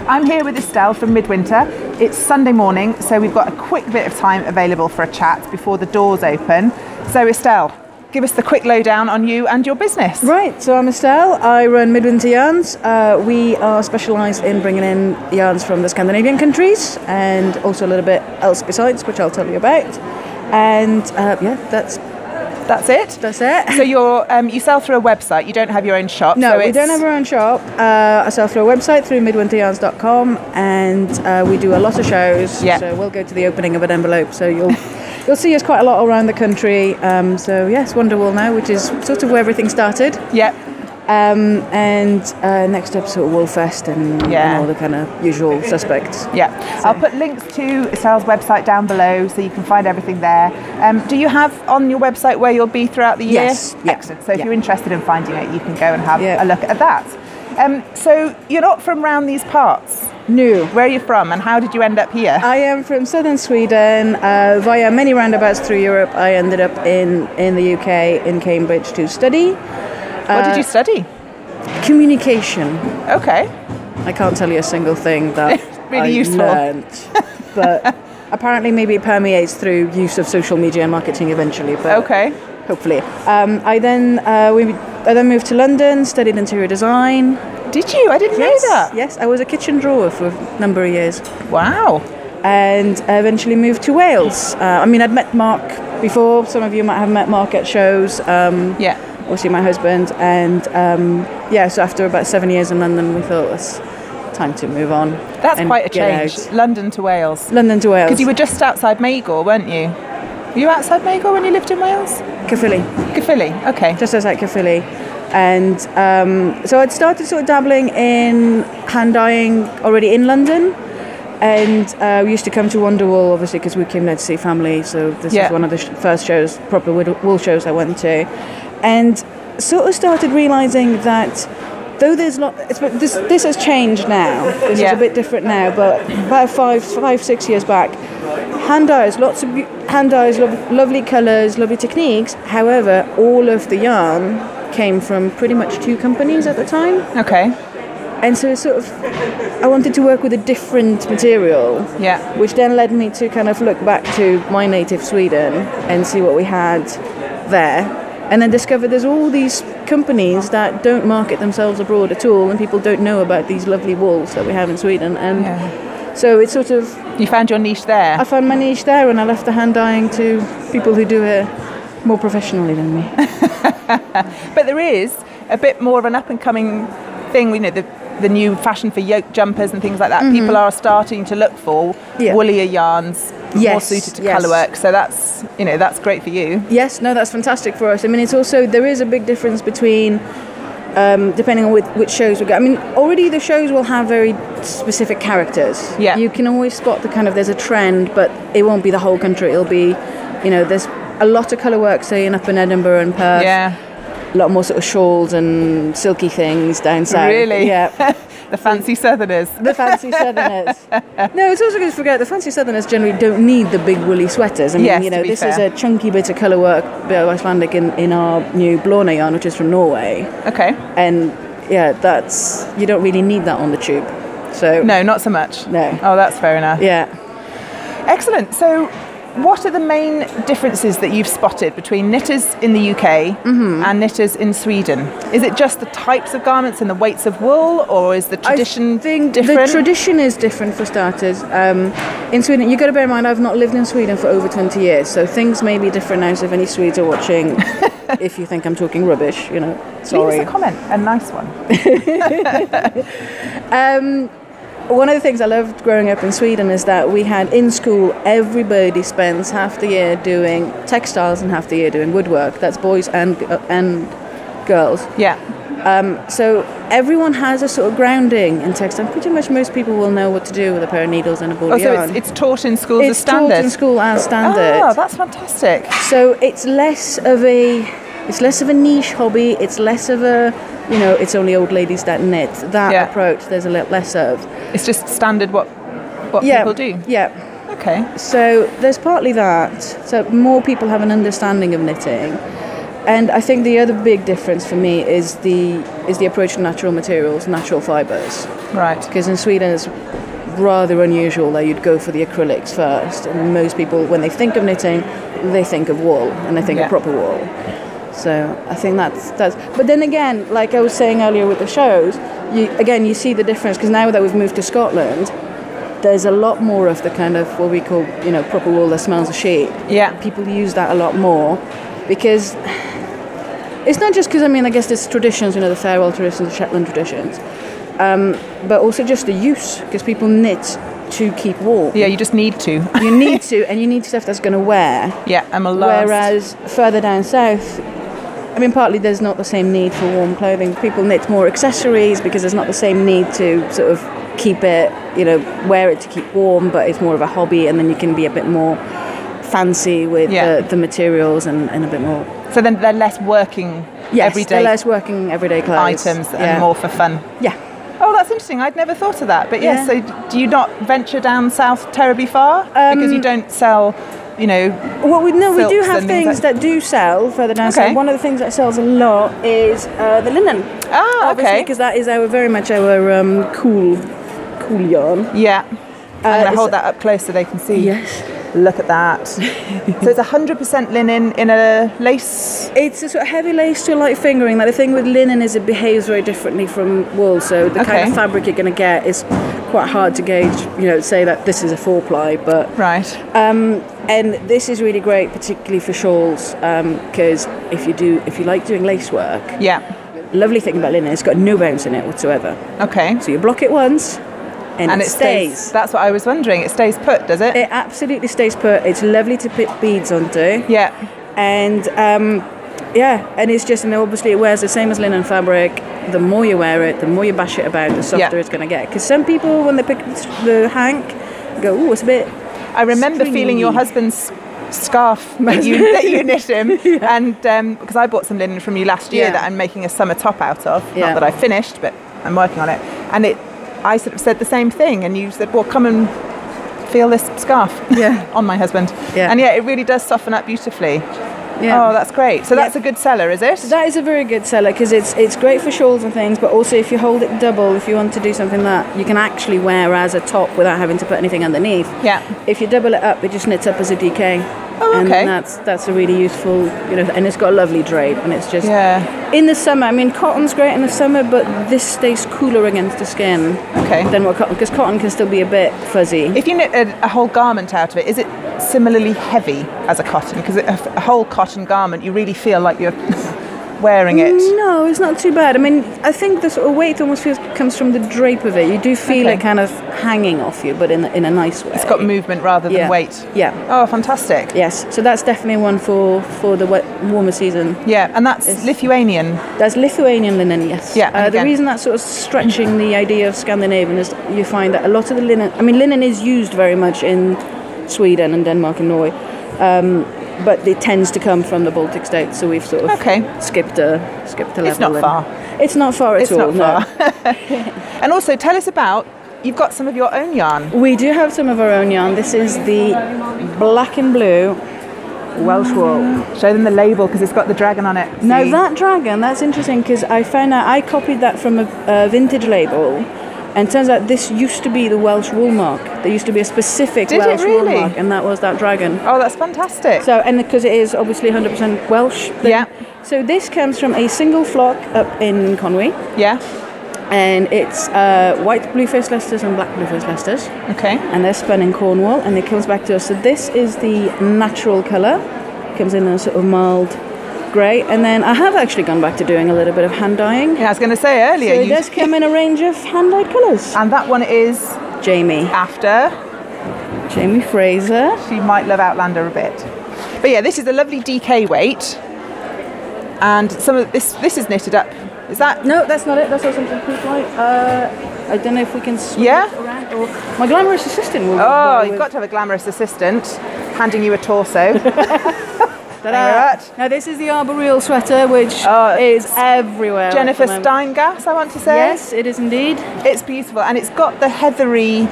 I'm here with Estelle from Midwinter. It's Sunday morning, so we've got a quick bit of time available for a chat before the doors open. So Estelle, give us the quick lowdown on you and your business. Right, so I'm Estelle. I run Midwinter Yarns. We are specialised in bringing in yarns from the Scandinavian countries and also a little bit else besides, which I'll tell you about. And that's it. That's it. So you sell through a website. You don't have your own shop. No, so we don't have our own shop. I sell through a website through midwinteryarns.com, and we do a lot of shows. Yeah. So we'll go to the opening of an envelope. So you'll see us quite a lot around the country. So yes, Wonderwool now, which is sort of where everything started. Yeah. And next up, sort of Woolfest and all the kind of usual suspects. Yeah, so I'll put links to Estelle's website down below so you can find everything there. Do you have on your website where you'll be throughout the year? Yes. Yeah. Excellent. So if you're interested in finding it, you can go and have a look at that. So you're not from round these parts? No. Where are you from and how did you end up here? I am from southern Sweden. Via many roundabouts through Europe, I ended up in the UK, in Cambridge, to study. What did you study? Communication. Okay. I can't tell you a single thing that really useful. Learned, but apparently maybe it permeates through use of social media and marketing eventually. But okay. Hopefully. I then moved to London, studied interior design. Did you? I didn't know that. Yes, I was a kitchen drawer for a number of years. Wow. And I eventually moved to Wales. I'd met Mark before. Some of you might have met Mark at shows. Obviously my husband, and so after about 7 years in London, we thought it's time to move on. That's quite a change. London to Wales. London to Wales. Because you were just outside Magor, weren't you? Were you outside Magor when you lived in Wales? Caerphilly. Caerphilly, okay. Just outside Caerphilly. And so I'd started sort of dabbling in hand dyeing already in London. And we used to come to Wonderwool, obviously, because we came there to see family. So this was one of the first shows, proper wool shows I went to. And sort of started realising that though there's this has changed now. This is a bit different now, but about 5-6 years back, hand dyes, lovely colours, lovely techniques. However, all of the yarn came from pretty much 2 companies at the time. Okay. And so I wanted to work with a different material, which then led me to kind of look back to my native Sweden and see what we had there. And then discover there's all these companies that don't market themselves abroad at all, and people don't know about these lovely wools that we have in Sweden. And so it's sort of... You found your niche there? I found my niche there, and I left the hand dyeing to people who do it more professionally than me. But there is a bit more of an up-and-coming thing, you know, the new fashion for yoke jumpers and things like that. Mm-hmm. People are starting to look for woollier yarns, more suited to colour work. So that's great for you. Yes, no, that's fantastic for us. I mean, it's also, there is a big difference between, depending on which shows we go. I mean, already the shows will have very specific characters. Yeah. You can always spot the kind of, there's a trend, but it won't be the whole country. It'll be, there's a lot of colour work, say, up in Edinburgh and Perth. Yeah. A lot more sort of shawls and silky things down south. Really? Yeah. The fancy southerners. The fancy southerners. No, it's also good to forget the fancy southerners generally don't need the big woolly sweaters. I mean, this is a chunky bit of colour work, bit of Icelandic in our new Blåna yarn, which is from Norway. Okay. And that's, you don't really need that on the tube. So no, not so much. No. Oh, that's fair enough. Yeah. Excellent. So what are the main differences that you've spotted between knitters in the UK and knitters in Sweden? Is it just the types of garments and the weights of wool, or is the tradition different? The tradition is different for starters. In Sweden, you've got to bear in mind, I've not lived in Sweden for over 20 years, so things may be different now. So if any Swedes are watching, if you think I'm talking rubbish, sorry. Leave us a comment, a nice one. One of the things I loved growing up in Sweden is that we had in school, everybody spends half the year doing textiles and half the year doing woodwork. That's boys and girls. Yeah. So everyone has a sort of grounding in textile. Pretty much most people will know what to do with a pair of needles and a ball of yarn. So it's taught in schools as standard? It's taught in school as standard. Oh, that's fantastic. So it's less of a niche hobby. It's less of a, it's only old ladies that knit. That approach, there's a lot less of. It's just standard what people do? Yeah. Okay. So there's partly that. So more people have an understanding of knitting. And I think the other big difference for me is the approach to natural materials, natural fibres. Right. Because in Sweden it's rather unusual that you'd go for the acrylics first. And most people, when they think of knitting, they think of wool, and they think of proper wool. So I think that's. But then again, like I was saying earlier with the shows, you see the difference, because now that we've moved to Scotland, there's a lot more of the kind of what we call, proper wool that smells of sheep. Yeah. People use that a lot more, because it's not just because, I guess there's traditions, the farewell traditions, the Shetland traditions, but also just the use, because people knit to keep warm. Yeah, you just need to. You need to, and you need stuff that's going to wear. Yeah, and will last. Whereas further down south, partly there's not the same need for warm clothing. People knit more accessories because there's not the same need to sort of keep it, wear it to keep warm, but it's more of a hobby, and then you can be a bit more fancy with the materials and a bit more. So then they're less working everyday. They're less working everyday clothes. Items and more for fun. Yeah. Oh, that's interesting. I'd never thought of that. But yes, so do you not venture down south terribly far? Because you don't sell, Well, we do have things that do sell further down south. One of the things that sells a lot is the linen. Ah, obviously, because that is very much our cool yarn. Yeah. I'm going to hold that up close so they can see. Yes. Look at that. So it's 100% linen in a lace? It's a sort of heavy lace to light fingering. Like, the thing with linen is it behaves very differently from wool. So the kind of fabric you're going to get is quite hard to gauge, say that this is a 4-ply. But right. And this is really great, particularly for shawls, because if you like doing lace work, lovely thing about linen, it's got no bounce in it whatsoever. Okay. So you block it once, and it stays. That's what I was wondering. It stays put, does it? It absolutely stays put. It's lovely to put beads onto. Yeah. And and it's just, obviously it wears the same as linen fabric. The more you wear it, the more you bash it about, the softer it's going to get. Because some people, when they pick the hank, go, "Ooh, it's a bit." I remember feeling your husband's scarf that you knit him, and because I bought some linen from you last year that I'm making a summer top out of. Not that I finished, but I'm working on it. And I sort of said the same thing, and you said, "Well, come and feel this scarf on my husband." Yeah. And it really does soften up beautifully. Yeah. Oh, that's great. So that's a good seller, is it? That is a very good seller, because it's great for shawls and things, but also if you hold it double, if you want to do something that you can actually wear as a top without having to put anything underneath. Yeah. If you double it up, it just knits up as a DK. Oh, okay. And that's a really useful, and it's got a lovely drape, and it's just in the summer. Cotton's great in the summer, but this stays cooler against the skin than what cotton, because cotton can still be a bit fuzzy. If you knit a whole garment out of it, is it similarly heavy as a cotton? Because a whole cotton garment, you really feel like you're wearing it. No, it's not too bad. I think the sort of weight almost comes from the drape of it. You do feel it kind of hanging off you, but in a nice way. It's got movement rather than weight. Yeah. Oh, fantastic. Yes. So that's definitely one for the warmer season. Yeah, and that's Lithuanian. That's Lithuanian linen, yes. Yeah. The reason that's sort of stretching the idea of Scandinavian is you find that a lot of the linen. linen is used very much in Sweden and Denmark and Norway. But it tends to come from the Baltic states, so we've sort of skipped a level. It's not far. It's not far at all. It's not far. And also, tell us about, you've got some of your own yarn. We do have some of our own yarn. This is the black and blue Welsh wool. Show them the label, because it's got the dragon on it. See? Now that dragon, that's interesting, because I found out I copied that from a vintage label. And it turns out this used to be the Welsh wool mark. There used to be a specific Welsh wool mark, and that was that dragon. Oh, that's fantastic. So, and because it is obviously 100% Welsh. So this comes from a single flock up in Conwy. Yeah. And it's white blue-faced Leicesters and black blue-faced Leicesters. Okay. And they're spun in Cornwall, and it comes back to us. So this is the natural colour. It comes in a sort of mild grey, and then I have actually gone back to doing a little bit of hand dyeing. Yeah, I was going to say earlier. So it does come in a range of hand dyed colours. And that one is Jamie. After Jamie Fraser. She might love Outlander a bit. But yeah, this is a lovely DK weight, and some of this is knitted up. Is that? No, that's not it. That's also something pretty light. I don't know if we can swing it around. Or my glamorous assistant will. Oh, you've got to have a glamorous assistant handing you a torso. Now this is the Arboreal sweater, which is everywhere. Jennifer Steingass, I want to say. Yes, it is indeed. It's beautiful, and it's got the heathery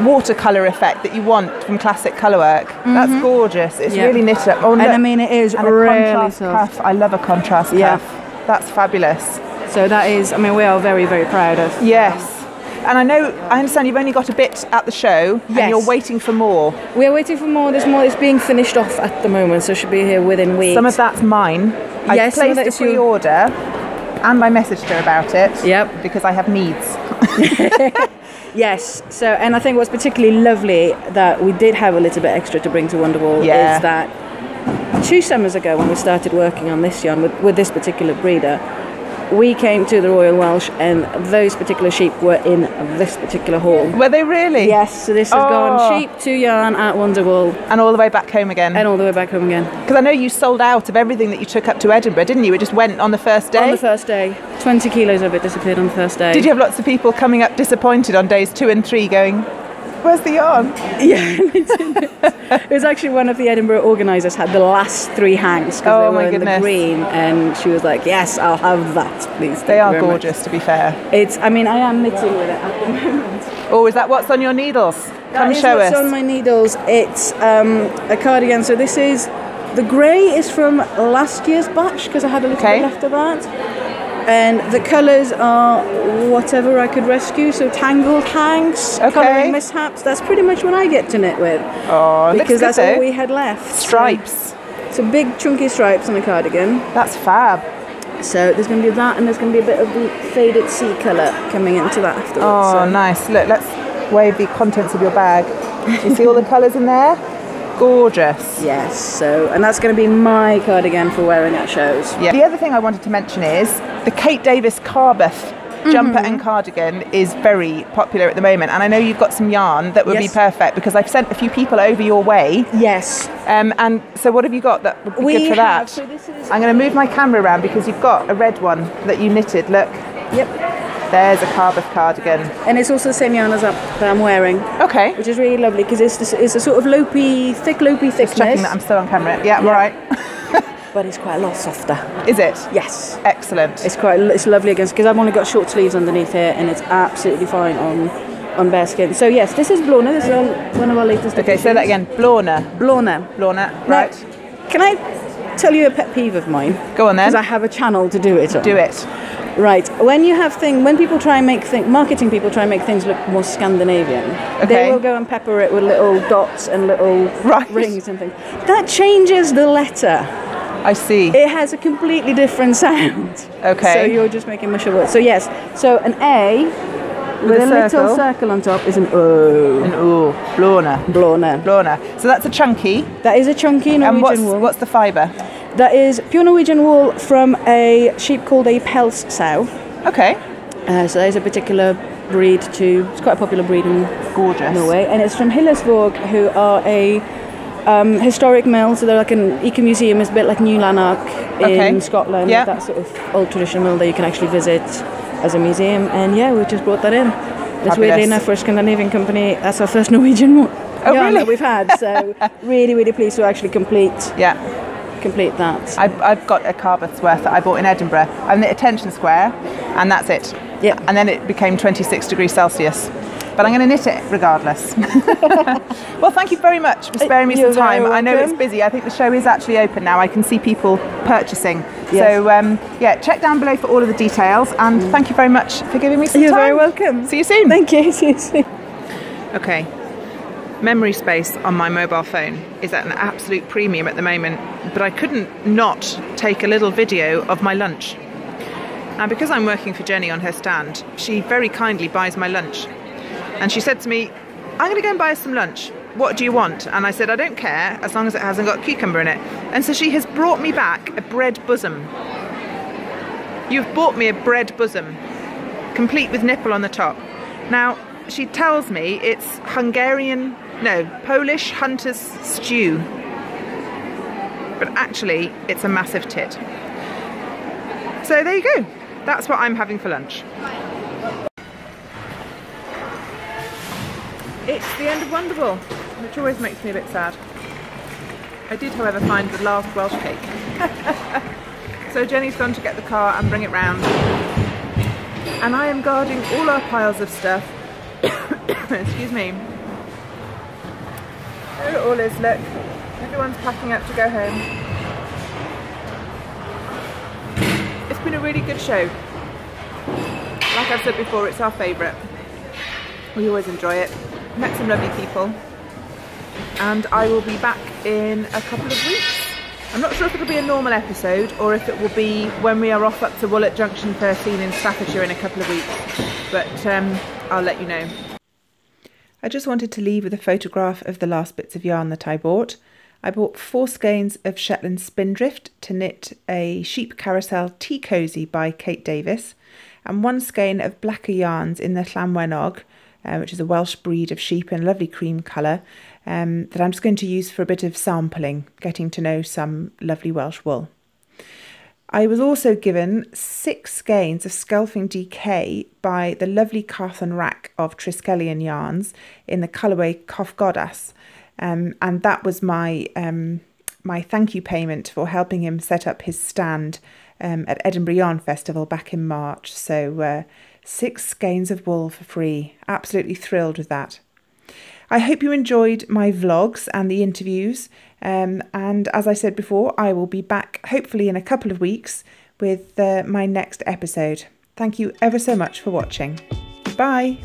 watercolour effect that you want from classic colourwork. That's gorgeous. It's really knit up. Oh, and I mean, it is and really a contrast soft. cuff. I love a contrast cuff. That's fabulous. So that is, I mean, we are very, very proud of. Yes. And I understand you've only got a bit at the show, and you're waiting for more. We're waiting for more. There's more. It's being finished off at the moment, so it should be here within weeks. Some of that's mine. I placed a pre-order, and I messaged her about it. Yep. Because I have needs. Yes. So, and I think what's particularly lovely that we did have a little bit extra to bring to Wonderwool is that 2 summers ago, when we started working on this yarn with this particular breeder, we came to the Royal Welsh and those particular sheep were in this particular hall. Were they really? Yes, so this has gone sheep to yarn at Wonderwool. And all the way back home again? And all the way back home again. Because I know you sold out of everything that you took up to Edinburgh, didn't you? It just went on the first day? On the first day. 20 kilos of it disappeared on the first day. Did you have lots of people coming up disappointed on days 2 and 3 going, where's the yarn? Yeah. It was actually one of the Edinburgh organisers had the last 3 hanks because they were in the green, and she was like, yes, I'll have that, please. They are gorgeous, to be fair. I mean, I am knitting with it at the moment. Oh, is that what's on your needles? Come show us. What's on my needles. It's a cardigan. So this is, the grey is from last year's batch because I had a little bit left of that. And the colours are whatever I could rescue, so tangled hanks, colouring mishaps. That's pretty much what I get to knit with. Oh, because that's all we had left. Stripes. So big chunky stripes on the cardigan. That's fab. So there's going to be that, and there's going to be a bit of the faded sea colour coming into that afterwards. Oh, nice. Look, let's wave the contents of your bag. Do you see all the colours in there? Gorgeous. Yes, so, and that's going to be my cardigan for wearing at shows. Yeah. The other thing I wanted to mention is the Kate Davies Carbeth jumper and cardigan is very popular at the moment, and I know you've got some yarn that would be perfect because I've sent a few people over your way. Yes. And so what have you got that would be good for that? So this is... I'm going to move my camera around because you've got a red one that you knitted. Look. Yep. There's a Carbeth cardigan. And it's also the same yarn as that I'm wearing. Okay. Which is really lovely because it's a sort of thick thickness. Just checking that I'm still on camera. Yeah, right. But it's quite a lot softer. Is it? Yes. Excellent. It's lovely against, because I've only got short sleeves underneath here and it's absolutely fine on bare skin. So yes, this is Blorna. This is one of our latest editions. Say that again. Blorna. Right. Now, can I tell you a pet peeve of mine? Go on then. Because I have a channel to do it on. Do it. Right, when people try and make marketing people try and make things look more Scandinavian, they will go and pepper it with little dots and little rings and things. That changes the letter. I see. It has a completely different sound. Okay. So you're just making mush of words. So yes, so an A with a little circle on top is an O. An O. Blorna. So that's a chunky. That is a chunky Norwegian wool. What's the fibre? That is pure Norwegian wool from a sheep called a Pels sow. Okay. So there's a particular breed too. It's quite a popular breed in Norway. And it's from Hillesvåg, who are a historic mill. So they're like an eco-museum. It's a bit like New Lanark in Scotland. Yeah. That sort of old traditional mill that you can actually visit as a museum. And yeah, we just brought that in. It's weirdly enough for a Scandinavian company. That's our first Norwegian yarn that we've had. So really, really pleased to actually complete that. I've got a Carbeth's worth that I bought in Edinburgh. I knit a tension square and that's it. Yeah. And then it became 26 degrees Celsius. But I'm going to knit it regardless. Well, thank you very much for sparing me some time. I know it's busy. I think the show is actually open now. I can see people purchasing. Yes. So, check down below for all of the details. And thank you very much for giving me some time. You're very welcome. See you soon. Thank you. See you soon. Okay. Memory space on my mobile phone is at an absolute premium at the moment, but I couldn't not take a little video of my lunch. Now, because I'm working for Jenny on her stand, she very kindly buys my lunch. And she said to me, I'm going to go and buy us some lunch. What do you want? And I said, I don't care, as long as it hasn't got cucumber in it. And so she has brought me back a bread bosom. You've bought me a bread bosom, complete with nipple on the top. Now, she tells me it's Polish hunter's stew. But actually, it's a massive tit. So there you go. That's what I'm having for lunch. It's the end of Wonderwool, which always makes me a bit sad. I did, however, find the last Welsh cake. So Jenny's gone to get the car and bring it round. And I am guarding all our piles of stuff Excuse me. There it all is, look. Everyone's packing up to go home. It's been a really good show. Like I've said before, it's our favourite. We always enjoy it. Met some lovely people. And I will be back in a couple of weeks. I'm not sure if it'll be a normal episode or if it will be when we are off up to Woolwich Junction 13 in Staffordshire in a couple of weeks. But I'll let you know. I just wanted to leave with a photograph of the last bits of yarn that I bought. I bought 4 skeins of Shetland Spindrift to knit a sheep carousel tea cosy by Kate Davies, and 1 skein of blacker yarns in the Llanwenog, which is a Welsh breed of sheep in a lovely cream colour, that I'm just going to use for a bit of sampling, getting to know some lovely Welsh wool. I was also given 6 skeins of Scylfing DK by the lovely Carthen Rack of Triskelion yarns in the colourway Cofgodas, and that was my my thank you payment for helping him set up his stand at Edinburgh Yarn Festival back in March. So 6 skeins of wool for free. Absolutely thrilled with that. I hope you enjoyed my vlogs and the interviews. And as I said before, I will be back hopefully in a couple of weeks with my next episode. Thank you ever so much for watching. Bye.